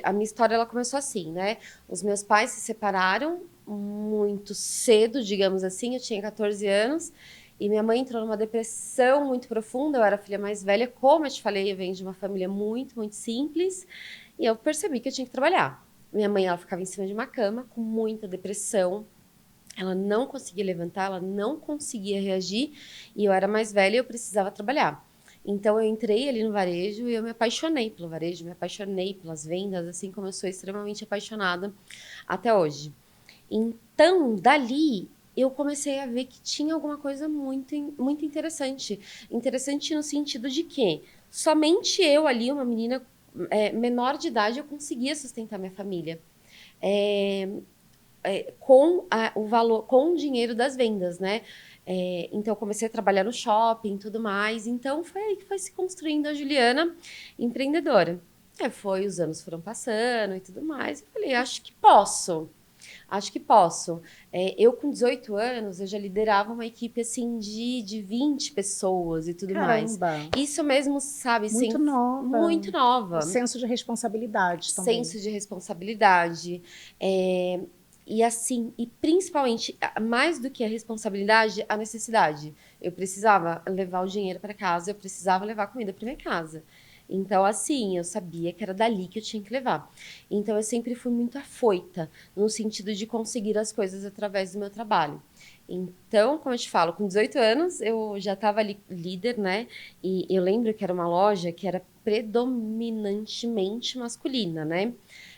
a minha história ela começou assim, né? Os meus pais se separaram muito cedo, digamos assim, eu tinha 14 anos, e minha mãe entrou numa depressão muito profunda, eu era a filha mais velha, como eu te falei, eu venho de uma família muito, muito simples, e eu percebi que eu tinha que trabalhar. Minha mãe, ela ficava em cima de uma cama, com muita depressão, ela não conseguia levantar, ela não conseguia reagir, e eu era mais velha e eu precisava trabalhar. Então eu entrei ali no varejo e eu me apaixonei pelo varejo, me apaixonei pelas vendas, assim como eu sou extremamente apaixonada até hoje. Então, dali, eu comecei a ver que tinha alguma coisa muito interessante. Interessante no sentido de que somente eu ali, uma menina menor de idade, eu conseguia sustentar minha família. É, com o valor, com o dinheiro das vendas, né? Então, eu comecei a trabalhar no shopping e tudo mais. Então, foi aí que foi se construindo a Juliana empreendedora. Os anos foram passando e tudo mais. Eu falei, acho que posso. Acho que posso. Eu, com 18 anos, eu já liderava uma equipe, assim, de 20 pessoas e tudo mais. Caramba, Isso mesmo, sabe, muito muito nova. O nova. senso de responsabilidade também. Senso de responsabilidade. é, e assim, e principalmente, mais do que a responsabilidade, a necessidade. Eu precisava levar o dinheiro para casa, eu precisava levar comida para minha casa. Então, assim, eu sabia que era dali que eu tinha que levar. Então, eu sempre fui muito afoita, no sentido de conseguir as coisas através do meu trabalho. Então, como eu te falo, com 18 anos, eu já estava ali líder, né? E eu lembro que era uma loja que era predominantemente masculina, né?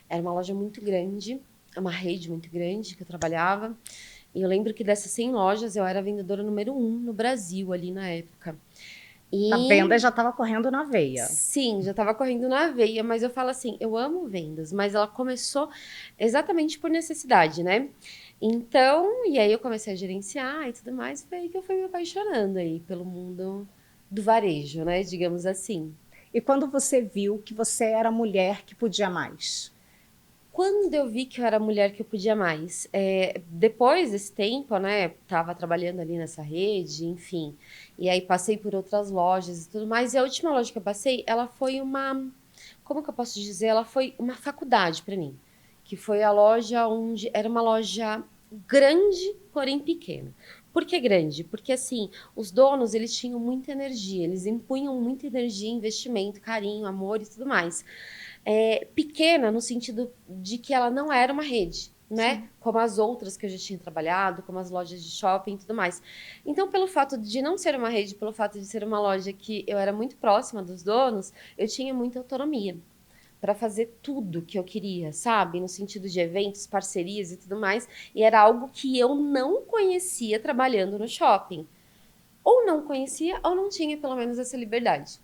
Era uma loja muito grande, uma rede muito grande que eu trabalhava. E eu lembro que dessas 100 lojas eu era a vendedora número um no Brasil ali na época. A E venda já estava correndo na veia. sim, já estava correndo na veia, mas eu falo assim, eu amo vendas, mas ela começou exatamente por necessidade, né? Então, e aí eu comecei a gerenciar e tudo mais, foi aí que eu fui me apaixonando aí pelo mundo do varejo, né? Digamos assim. E quando você viu que você era a mulher que podia mais? Quando eu vi que eu era a mulher que eu podia mais, depois desse tempo, né, tava trabalhando ali nessa rede, enfim, e aí passei por outras lojas e tudo mais, e a última loja que eu passei, ela foi como que eu posso dizer? Ela foi uma faculdade para mim, que foi a loja onde era uma loja grande, porém pequena. Por que grande? Porque assim, os donos, eles tinham muita energia, eles impunham muita energia, investimento, carinho, amor e tudo mais. Pequena no sentido de que ela não era uma rede, né? Sim. Como as outras que eu já tinha trabalhado, como as lojas de shopping e tudo mais. Então, pelo fato de não ser uma rede, pelo fato de ser uma loja que eu era muito próxima dos donos, eu tinha muita autonomia para fazer tudo que eu queria, sabe? No sentido de eventos, parcerias e tudo mais. E era algo que eu não conhecia trabalhando no shopping. Ou não conhecia, ou não tinha pelo menos essa liberdade.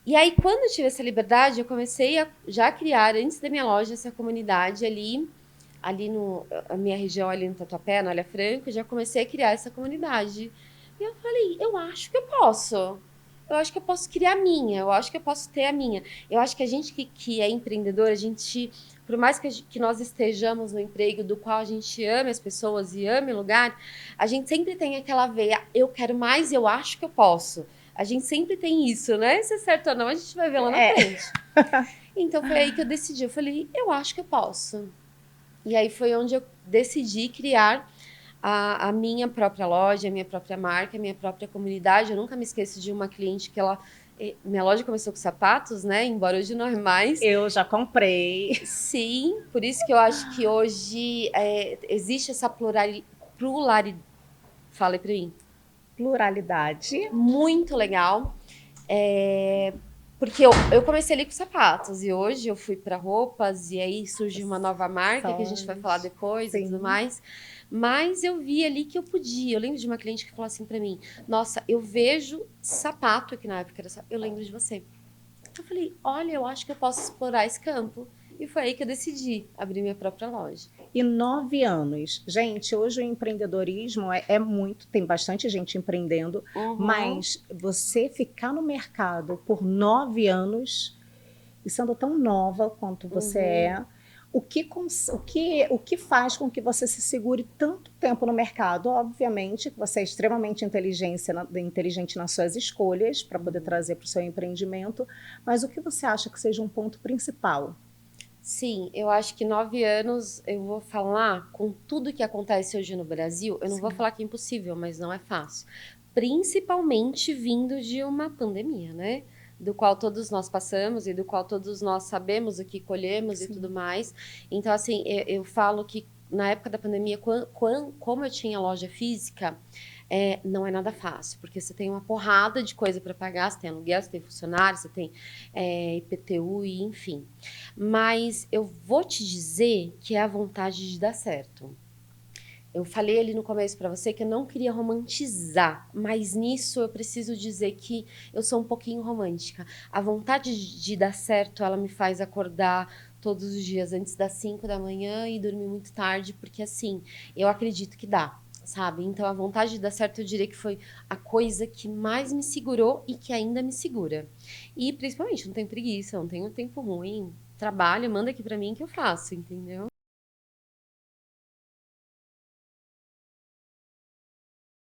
E aí, quando eu tive essa liberdade, eu comecei a já criar, antes da minha loja, essa comunidade ali no, a minha região ali no Tatuapé, na Olha Franca, já comecei a criar essa comunidade. E eu falei, eu acho que eu posso. Eu acho que eu posso criar a minha, eu acho que eu posso ter a minha. Eu acho que a gente que é empreendedor, a gente, por mais que nós estejamos no emprego do qual a gente ame as pessoas e ame o lugar, a gente sempre tem aquela veia, eu quero mais, eu acho que eu posso. A gente sempre tem isso, né? Se é certo ou não, a gente vai ver lá na É. frente. Então foi aí que eu decidi. Eu falei, eu acho que eu posso. E aí foi onde eu decidi criar a minha própria loja, a minha própria marca, a minha própria comunidade. Eu nunca me esqueço de uma cliente que ela. Minha loja começou com sapatos, né? Embora hoje normais. Eu já comprei. Sim, por isso que eu acho que hoje existe essa pluralidade. Fala aí pra mim. Pluralidade. Muito legal. Porque eu comecei ali com sapatos e hoje eu fui para roupas e aí surgiu uma nova marca que a gente vai falar Acessórios. depois e tudo Sim. mais. Mas eu vi ali que eu podia. Eu lembro de uma cliente que falou assim para mim: Nossa, eu vejo sapato, que na época era eu lembro de você. Eu falei: Olha, eu acho que eu posso explorar esse campo. E foi aí que eu decidi abrir minha própria loja. E 9 anos. Gente, hoje o empreendedorismo é muito, tem bastante gente empreendendo, Uhum, mas você ficar no mercado por 9 anos, e sendo tão nova quanto você uhum. é, o que faz com que você se segure tanto tempo no mercado? Obviamente que você é extremamente inteligente nas suas escolhas para poder trazer para o seu empreendimento, mas o que você acha que seja um ponto principal? Sim, eu acho que 9 anos, eu vou falar, com tudo que acontece hoje no Brasil, eu não vou Sim. falar que é impossível, mas não é fácil. Principalmente vindo de uma pandemia, né? Do qual todos nós passamos e do qual todos nós sabemos o que colhemos e tudo Sim. mais. Então, assim, eu falo que na época da pandemia, como eu tinha loja física, não é nada fácil, porque você tem uma porrada de coisa para pagar, você tem aluguel, você tem funcionário, você tem IPTU e enfim. Mas eu vou te dizer que é a vontade de dar certo. Eu falei ali no começo para você que eu não queria romantizar, mas nisso eu preciso dizer que eu sou um pouquinho romântica. A vontade de dar certo, ela me faz acordar todos os dias antes das 5 da manhã e dormir muito tarde, porque assim, eu acredito que dá, sabe? Então a vontade de dar certo, eu diria que foi a coisa que mais me segurou e que ainda me segura. E principalmente, não tenho preguiça, não tenho tempo ruim, trabalho, manda aqui para mim que eu faço, entendeu?